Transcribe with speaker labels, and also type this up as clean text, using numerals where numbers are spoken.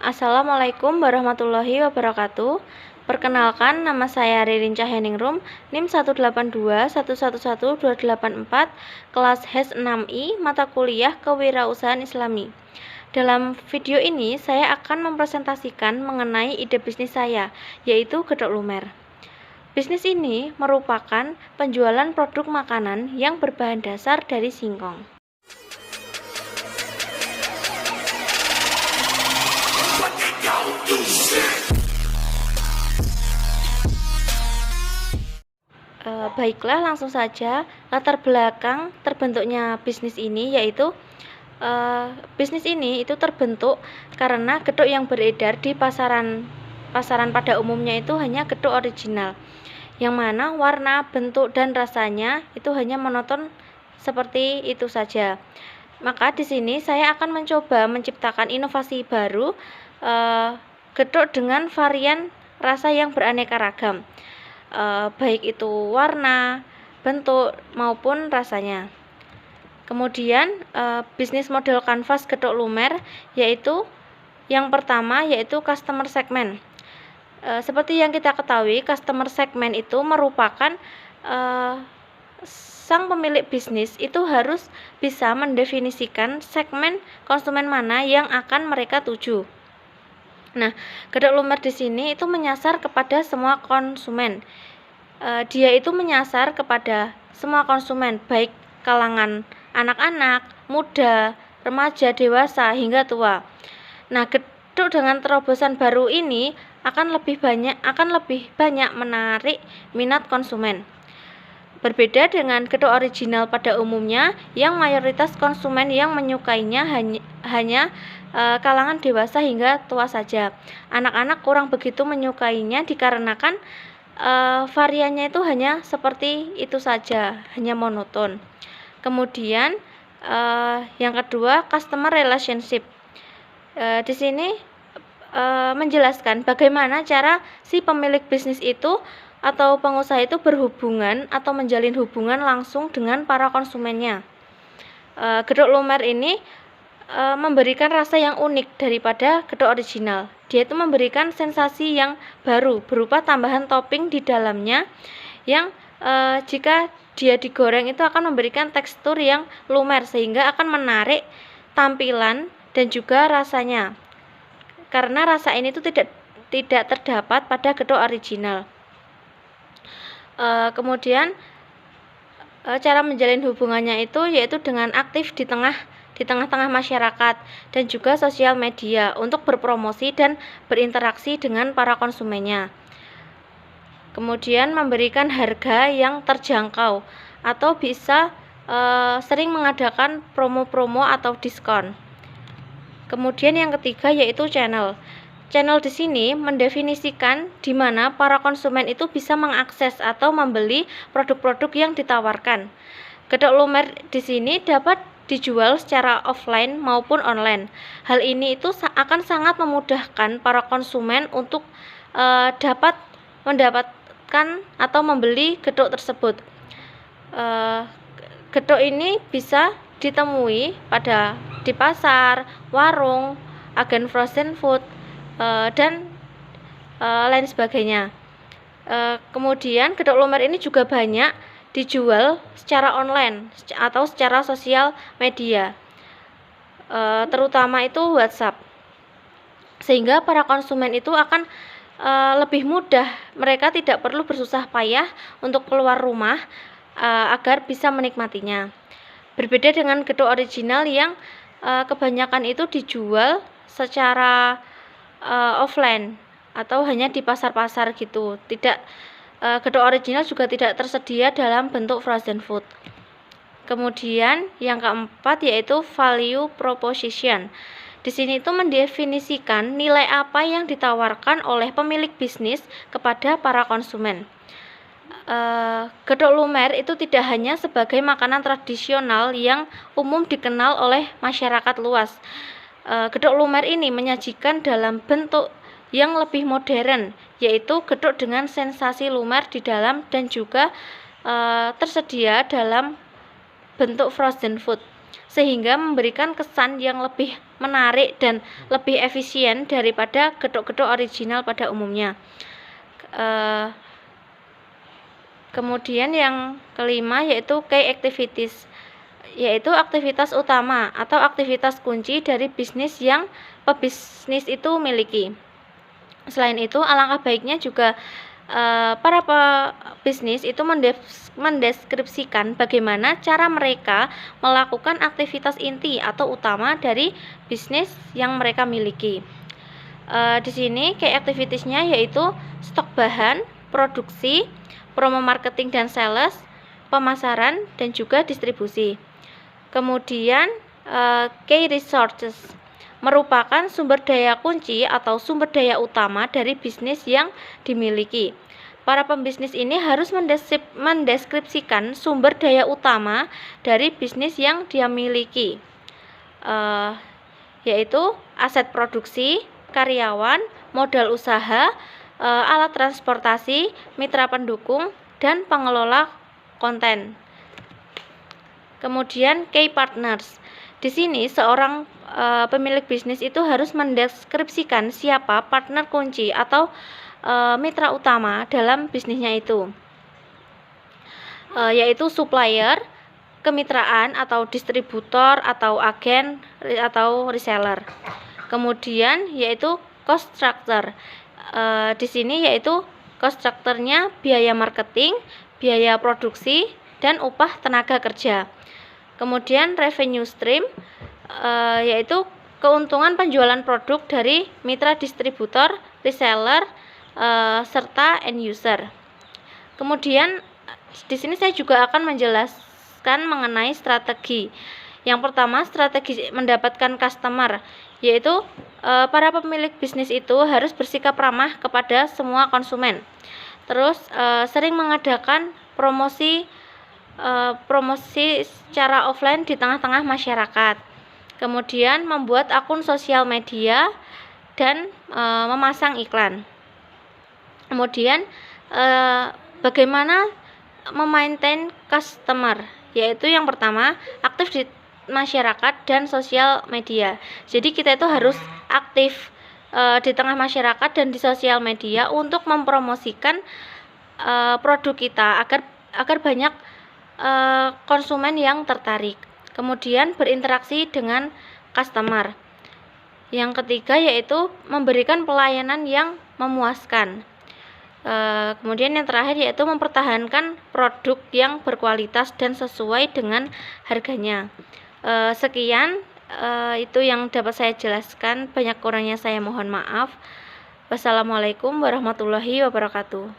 Speaker 1: Assalamualaikum warahmatullahi wabarakatuh. Perkenalkan, nama saya Ririn Cahyaningrum, NIM 182111284, kelas HES6I, mata kuliah Kewirausahaan Islami. Dalam video ini, saya akan mempresentasikan mengenai ide bisnis saya, yaitu Gedok Lumer. Bisnis ini merupakan penjualan produk makanan yang berbahan dasar dari singkong. Baiklah, langsung saja. Latar belakang terbentuknya bisnis ini yaitu bisnis ini itu terbentuk karena gedok yang beredar di pasaran pada umumnya itu hanya gedok original, yang mana warna, bentuk, dan rasanya itu hanya monoton seperti itu saja. Maka di sini saya akan mencoba menciptakan inovasi baru, gedok dengan varian rasa yang beraneka ragam, baik itu warna, bentuk, maupun rasanya. Kemudian bisnis model kanvas Gedok Lumer yaitu yang pertama yaitu customer segment. Seperti yang kita ketahui, customer segment itu merupakan sang pemilik bisnis itu harus bisa mendefinisikan segmen konsumen mana yang akan mereka tuju. Nah, Gedok Lumer di sini itu menyasar kepada semua konsumen. Dia itu menyasar kepada semua konsumen, baik kalangan anak-anak, muda, remaja, dewasa, hingga tua. Nah, gedok dengan terobosan baru ini akan lebih banyak menarik minat konsumen. Berbeda dengan gedok original pada umumnya, yang mayoritas konsumen yang menyukainya hanya kalangan dewasa hingga tua saja. Anak-anak kurang begitu menyukainya dikarenakan variannya itu hanya seperti itu saja, hanya monoton. Kemudian yang kedua, customer relationship. Di sini menjelaskan bagaimana cara si pemilik bisnis itu atau pengusaha itu berhubungan atau menjalin hubungan langsung dengan para konsumennya. Gedok Lumer ini memberikan rasa yang unik daripada gedok original. Dia itu memberikan sensasi yang baru berupa tambahan topping di dalamnya yang jika dia digoreng itu akan memberikan tekstur yang lumer sehingga akan menarik tampilan dan juga rasanya. Karena rasa ini itu tidak terdapat pada gedok original. Kemudian cara menjalin hubungannya itu yaitu dengan aktif di tengah-tengah masyarakat dan juga sosial media untuk berpromosi dan berinteraksi dengan para konsumennya. Kemudian memberikan harga yang terjangkau atau bisa sering mengadakan promo-promo atau diskon. Kemudian yang ketiga yaitu channel. Channel di sini mendefinisikan di mana para konsumen itu bisa mengakses atau membeli produk-produk yang ditawarkan. Gedok Lumer di sini dapat dijual secara offline maupun online. Hal ini itu akan sangat memudahkan para konsumen untuk dapat mendapatkan atau membeli gedok tersebut. Gedok ini bisa ditemui di pasar, warung, agen frozen food, dan lain sebagainya. Kemudian gedok lumer ini juga banyak dijual secara online atau secara sosial media, terutama itu WhatsApp, sehingga para konsumen itu akan lebih mudah, mereka tidak perlu bersusah payah untuk keluar rumah agar bisa menikmatinya. Berbeda dengan gedok original yang kebanyakan itu dijual secara offline atau hanya di pasar-pasar gitu. Gedok original juga tidak tersedia dalam bentuk frozen food. Kemudian yang keempat yaitu value proposition. Di sini itu mendefinisikan nilai apa yang ditawarkan oleh pemilik bisnis kepada para konsumen. Gedok lumer itu tidak hanya sebagai makanan tradisional yang umum dikenal oleh masyarakat luas. Gedok lumer ini menyajikan dalam bentuk yang lebih modern, yaitu gedok dengan sensasi lumer di dalam dan juga tersedia dalam bentuk frozen food, sehingga memberikan kesan yang lebih menarik dan lebih efisien daripada gedok-gedok original pada umumnya. Kemudian yang kelima yaitu key activities, yaitu aktivitas utama atau aktivitas kunci dari bisnis yang pebisnis itu miliki. Selain itu, alangkah baiknya juga para pebisnis itu mendeskripsikan bagaimana cara mereka melakukan aktivitas inti atau utama dari bisnis yang mereka miliki. Di sini key activitiesnya yaitu stok bahan, produksi, promo marketing dan sales, pemasaran, dan juga distribusi. Kemudian key resources merupakan sumber daya kunci atau sumber daya utama dari bisnis yang dimiliki. Para pembisnis ini harus mendeskripsikan sumber daya utama dari bisnis yang dia miliki, yaitu aset produksi, karyawan, modal usaha, alat transportasi, mitra pendukung, dan pengelola konten. Kemudian key partners. Di sini seorang pemilik bisnis itu harus mendeskripsikan siapa partner kunci atau mitra utama dalam bisnisnya itu, yaitu supplier, kemitraan atau distributor atau agen atau reseller. Kemudian yaitu cost structure. Di sini yaitu cost structure-nya biaya marketing, biaya produksi, dan upah tenaga kerja. Kemudian revenue stream, yaitu keuntungan penjualan produk dari mitra distributor, reseller, serta end user. Kemudian di sini saya juga akan menjelaskan mengenai strategi. Yang pertama, strategi mendapatkan customer, yaitu para pemilik bisnis itu harus bersikap ramah kepada semua konsumen. Terus sering mengadakan promosi secara offline di tengah-tengah masyarakat. Kemudian membuat akun sosial media dan memasang iklan. Kemudian bagaimana memaintain customer, yaitu yang pertama aktif di masyarakat dan sosial media. Jadi kita itu harus aktif di tengah masyarakat dan di sosial media untuk mempromosikan produk kita agar banyak konsumen yang tertarik. Kemudian berinteraksi dengan customer. Yang ketiga yaitu memberikan pelayanan yang memuaskan. Kemudian yang terakhir yaitu mempertahankan produk yang berkualitas dan sesuai dengan harganya. Sekian itu yang dapat saya jelaskan. Banyak kurangnya saya mohon maaf. Wassalamualaikum warahmatullahi wabarakatuh.